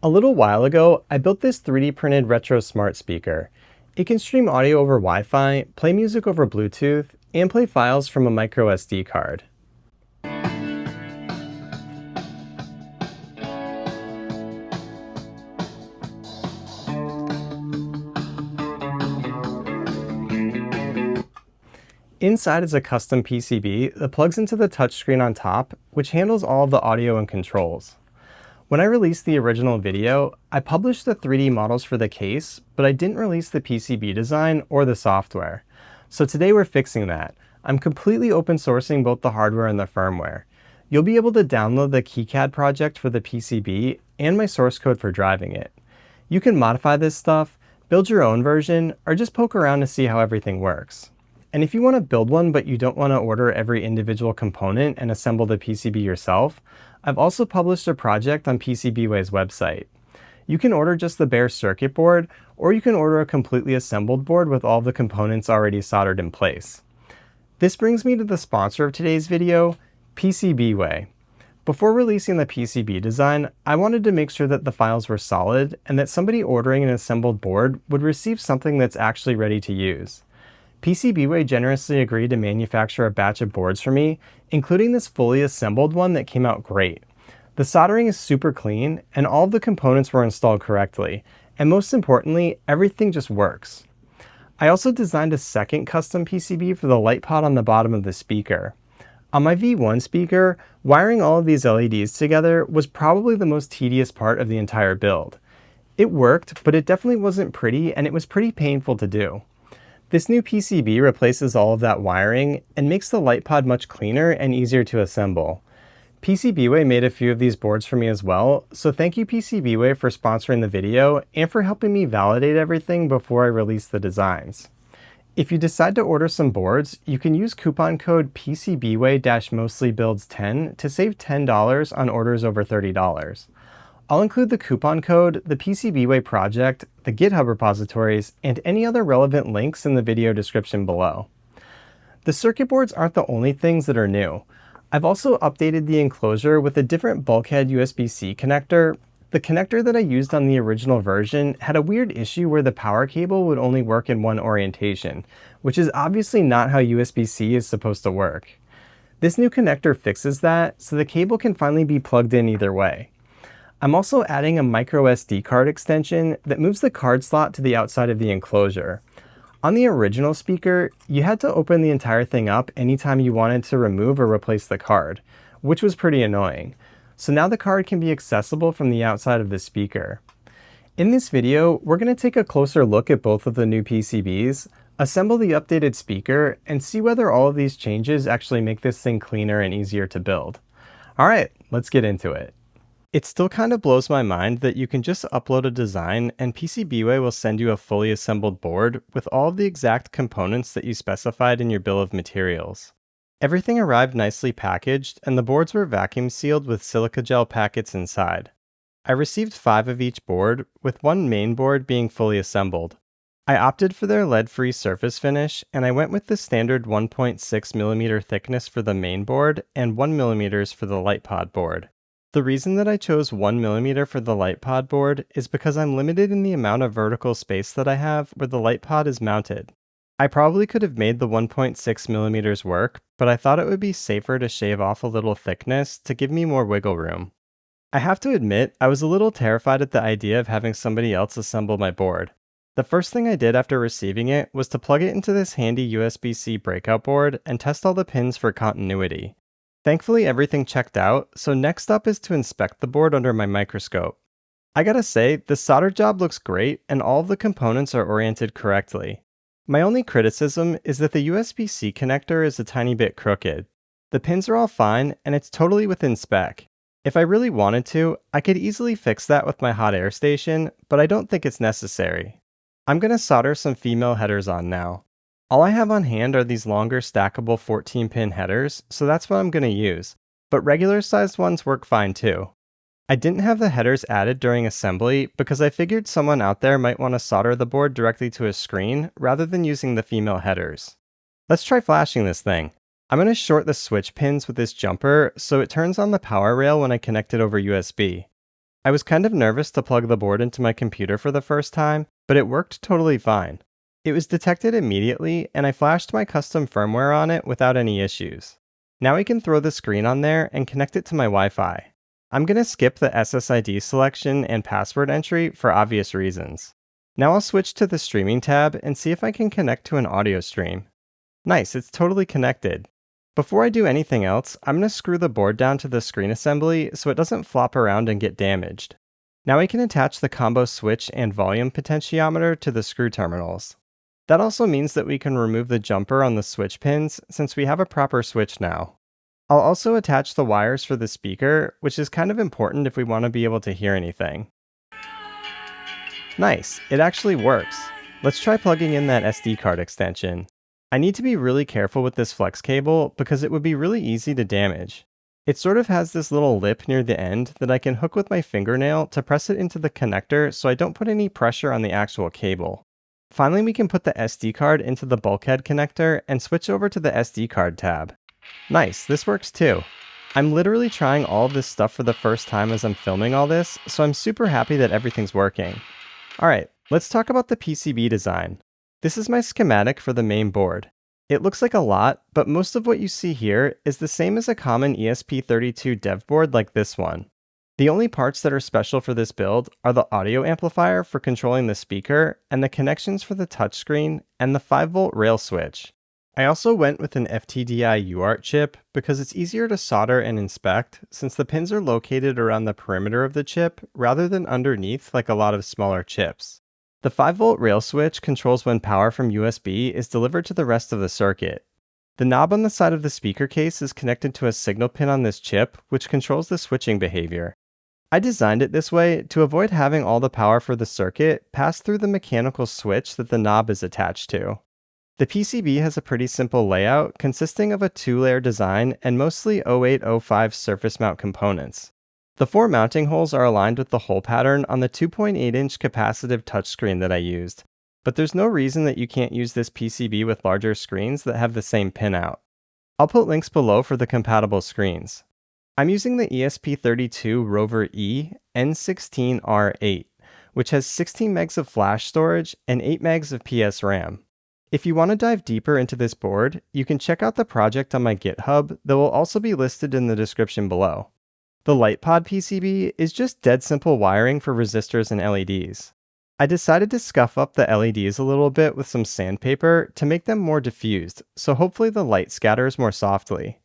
A little while ago, I built this 3D printed retro smart speaker. It can stream audio over Wi-Fi, play music over Bluetooth, and play files from a micro SD card. Inside is a custom PCB that plugs into the touchscreen on top, which handles all of the audio and controls. When I released the original video, I published the 3D models for the case, but I didn't release the PCB design or the software. So today we're fixing that. I'm completely open sourcing both the hardware and the firmware. You'll be able to download the KiCad project for the PCB and my source code for driving it. You can modify this stuff, build your own version, or just poke around to see how everything works. And if you want to build one but you don't want to order every individual component and assemble the PCB yourself, I've also published a project on PCBWay's website. You can order just the bare circuit board, or you can order a completely assembled board with all the components already soldered in place. This brings me to the sponsor of today's video, PCBWay. Before releasing the PCB design, I wanted to make sure that the files were solid and that somebody ordering an assembled board would receive something that's actually ready to use. PCBWay generously agreed to manufacture a batch of boards for me, including this fully assembled one that came out great. The soldering is super clean, and all of the components were installed correctly, and most importantly, everything just works. I also designed a second custom PCB for the light pod on the bottom of the speaker. On my V1 speaker, wiring all of these LEDs together was probably the most tedious part of the entire build. It worked, but it definitely wasn't pretty, and it was pretty painful to do. This new PCB replaces all of that wiring and makes the light pod much cleaner and easier to assemble. PCBWay made a few of these boards for me as well, so thank you PCBWay for sponsoring the video and for helping me validate everything before I release the designs. If you decide to order some boards, you can use coupon code PCBWay-mostlybuilds10 to save $10 on orders over $30. I'll include the coupon code, the PCBWay project, the GitHub repositories, and any other relevant links in the video description below. The circuit boards aren't the only things that are new. I've also updated the enclosure with a different bulkhead USB-C connector. The connector that I used on the original version had a weird issue where the power cable would only work in one orientation, which is obviously not how USB-C is supposed to work. This new connector fixes that, so the cable can finally be plugged in either way. I'm also adding a micro SD card extension that moves the card slot to the outside of the enclosure. On the original speaker, you had to open the entire thing up anytime you wanted to remove or replace the card, which was pretty annoying. So now the card can be accessible from the outside of the speaker. In this video, we're going to take a closer look at both of the new PCBs, assemble the updated speaker, and see whether all of these changes actually make this thing cleaner and easier to build. Alright, let's get into it. It still kind of blows my mind that you can just upload a design and PCBWay will send you a fully assembled board with all of the exact components that you specified in your bill of materials. Everything arrived nicely packaged and the boards were vacuum sealed with silica gel packets inside. I received 5 of each board, with one main board being fully assembled. I opted for their lead-free surface finish and I went with the standard 1.6mm thickness for the main board and 1mm for the light pod board. The reason that I chose 1mm for the light pod board is because I'm limited in the amount of vertical space that I have where the light pod is mounted. I probably could have made the 1.6mm work, but I thought it would be safer to shave off a little thickness to give me more wiggle room. I have to admit, I was a little terrified at the idea of having somebody else assemble my board. The first thing I did after receiving it was to plug it into this handy USB-C breakout board and test all the pins for continuity. Thankfully, everything checked out, so next up is to inspect the board under my microscope. I gotta say, the solder job looks great and all of the components are oriented correctly. My only criticism is that the USB-C connector is a tiny bit crooked. The pins are all fine and it's totally within spec. If I really wanted to, I could easily fix that with my hot air station, but I don't think it's necessary. I'm gonna solder some female headers on now. All I have on hand are these longer stackable 14-pin headers, so that's what I'm going to use, but regular sized ones work fine too. I didn't have the headers added during assembly because I figured someone out there might want to solder the board directly to a screen rather than using the female headers. Let's try flashing this thing. I'm going to short the switch pins with this jumper so it turns on the power rail when I connect it over USB. I was kind of nervous to plug the board into my computer for the first time, but it worked totally fine. It was detected immediately, and I flashed my custom firmware on it without any issues. Now we can throw the screen on there and connect it to my Wi-Fi. I'm going to skip the SSID selection and password entry for obvious reasons. Now I'll switch to the streaming tab and see if I can connect to an audio stream. Nice, it's totally connected. Before I do anything else, I'm going to screw the board down to the screen assembly so it doesn't flop around and get damaged. Now we can attach the combo switch and volume potentiometer to the screw terminals. That also means that we can remove the jumper on the switch pins since we have a proper switch now. I'll also attach the wires for the speaker, which is kind of important if we want to be able to hear anything. Nice, it actually works. Let's try plugging in that SD card extension. I need to be really careful with this flex cable because it would be really easy to damage. It sort of has this little lip near the end that I can hook with my fingernail to press it into the connector so I don't put any pressure on the actual cable. Finally, we can put the SD card into the bulkhead connector and switch over to the SD card tab. Nice, this works too. I'm literally trying all of this stuff for the first time as I'm filming all this, so I'm super happy that everything's working. Alright, let's talk about the PCB design. This is my schematic for the main board. It looks like a lot, but most of what you see here is the same as a common ESP32 dev board like this one. The only parts that are special for this build are the audio amplifier for controlling the speaker, and the connections for the touchscreen, and the 5-volt rail switch. I also went with an FTDI UART chip because it's easier to solder and inspect since the pins are located around the perimeter of the chip rather than underneath like a lot of smaller chips. The 5-volt rail switch controls when power from USB is delivered to the rest of the circuit. The knob on the side of the speaker case is connected to a signal pin on this chip, which controls the switching behavior. I designed it this way to avoid having all the power for the circuit pass through the mechanical switch that the knob is attached to. The PCB has a pretty simple layout consisting of a 2-layer design and mostly 0805 surface mount components. The 4 mounting holes are aligned with the hole pattern on the 2.8-inch capacitive touchscreen that I used, but there's no reason that you can't use this PCB with larger screens that have the same pinout. I'll put links below for the compatible screens. I'm using the ESP32 Rover E N16R8, which has 16 megs of flash storage and 8 megs of PS RAM. If you want to dive deeper into this board, you can check out the project on my GitHub that will also be listed in the description below. The Pod PCB is just dead simple wiring for resistors and LEDs. I decided to scuff up the LEDs a little bit with some sandpaper to make them more diffused, so hopefully the light scatters more softly.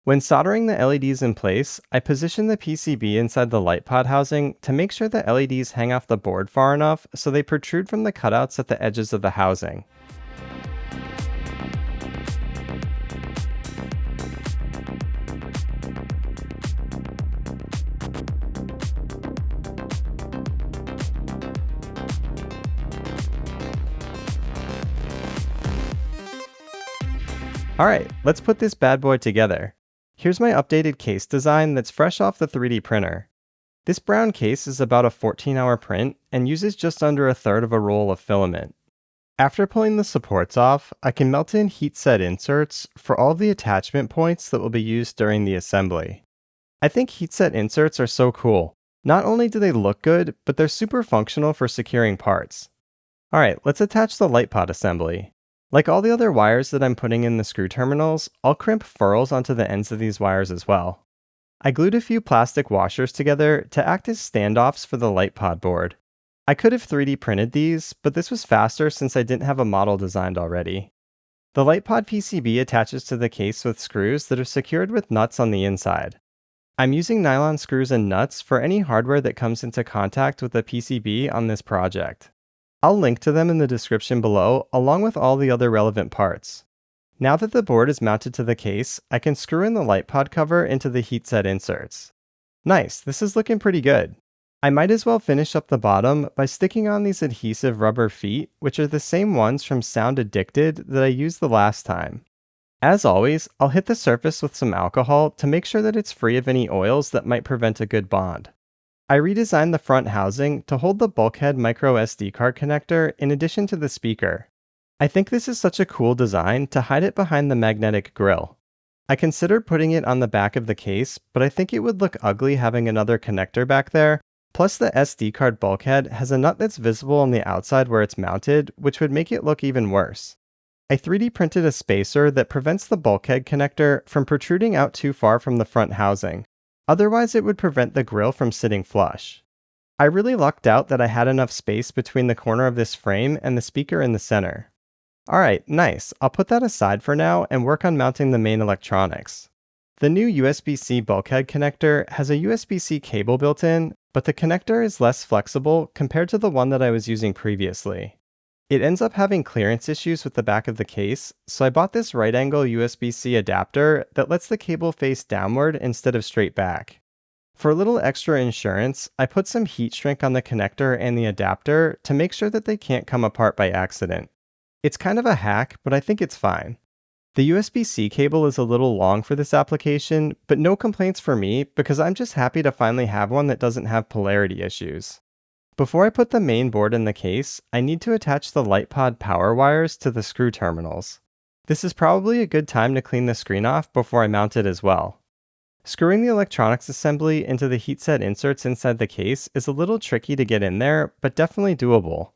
When soldering the LEDs in place, I position the PCB inside the pod housing to make sure the LEDs hang off the board far enough so they protrude from the cutouts at the edges of the housing. Alright, let's put this bad boy together. Here's my updated case design that's fresh off the 3D printer. This brown case is about a 14-hour print and uses just under a third of a roll of filament. After pulling the supports off, I can melt in heat set inserts for all the attachment points that will be used during the assembly. I think heat set inserts are so cool. Not only do they look good, but they're super functional for securing parts. Alright, let's attach the pod assembly. Like all the other wires that I'm putting in the screw terminals, I'll crimp furls onto the ends of these wires as well. I glued a few plastic washers together to act as standoffs for the pod board. I could have 3D printed these, but this was faster since I didn't have a model designed already. The Pod PCB attaches to the case with screws that are secured with nuts on the inside. I'm using nylon screws and nuts for any hardware that comes into contact with the PCB on this project. I'll link to them in the description below, along with all the other relevant parts. Now that the board is mounted to the case, I can screw in the pod cover into the heatset inserts. Nice, this is looking pretty good. I might as well finish up the bottom by sticking on these adhesive rubber feet, which are the same ones from Sound Addicted that I used the last time. As always, I'll hit the surface with some alcohol to make sure that it's free of any oils that might prevent a good bond. I redesigned the front housing to hold the bulkhead micro SD card connector in addition to the speaker. I think this is such a cool design to hide it behind the magnetic grille. I considered putting it on the back of the case, but I think it would look ugly having another connector back there, Plus, the SD card bulkhead has a nut that's visible on the outside where it's mounted, which would make it look even worse. I 3D printed a spacer that prevents the bulkhead connector from protruding out too far from the front housing. Otherwise, it would prevent the grill from sitting flush. I really lucked out that I had enough space between the corner of this frame and the speaker in the center. Alright, nice. I'll put that aside for now and work on mounting the main electronics. The new USB-C bulkhead connector has a USB-C cable built in, but the connector is less flexible compared to the one that I was using previously. It ends up having clearance issues with the back of the case, so I bought this right-angle USB-C adapter that lets the cable face downward instead of straight back. For a little extra insurance, I put some heat shrink on the connector and the adapter to make sure that they can't come apart by accident. It's kind of a hack, but I think it's fine. The USB-C cable is a little long for this application, but no complaints for me because I'm just happy to finally have one that doesn't have polarity issues. Before I put the main board in the case, I need to attach the LightPod power wires to the screw terminals. This is probably a good time to clean the screen off before I mount it as well. Screwing the electronics assembly into the heatset inserts inside the case is a little tricky to get in there, but definitely doable.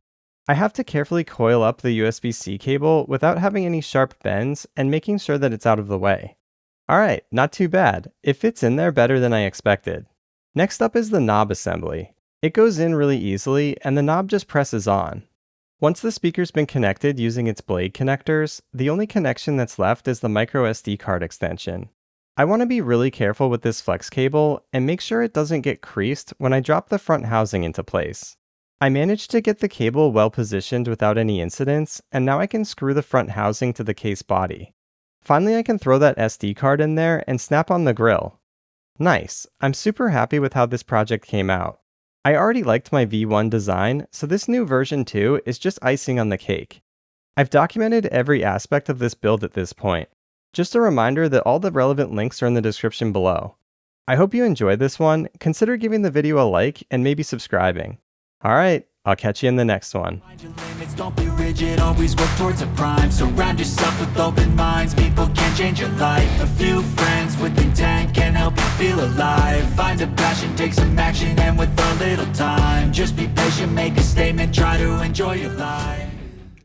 I have to carefully coil up the USB-C cable without having any sharp bends and making sure that it's out of the way. Alright, not too bad. It fits in there better than I expected. Next up is the knob assembly. It goes in really easily and the knob just presses on. Once the speaker's been connected using its blade connectors, the only connection that's left is the microSD card extension. I want to be really careful with this flex cable and make sure it doesn't get creased when I drop the front housing into place. I managed to get the cable well positioned without any incidents, and now I can screw the front housing to the case body. Finally, I can throw that SD card in there and snap on the grill. Nice! I'm super happy with how this project came out. I already liked my V1 design, so this new version 2 is just icing on the cake. I've documented every aspect of this build at this point. Just a reminder that all the relevant links are in the description below. I hope you enjoyed this one. Consider giving the video a like and maybe subscribing. Alright, I'll catch you in the next one. Mind your limits, don't be rigid, always work towards a prime. Surround yourself with open minds, people can change your life. A few friends with intent can help you feel alive. Find a passion, take some action, and with a little time, just be patient, make a statement, try to enjoy your life.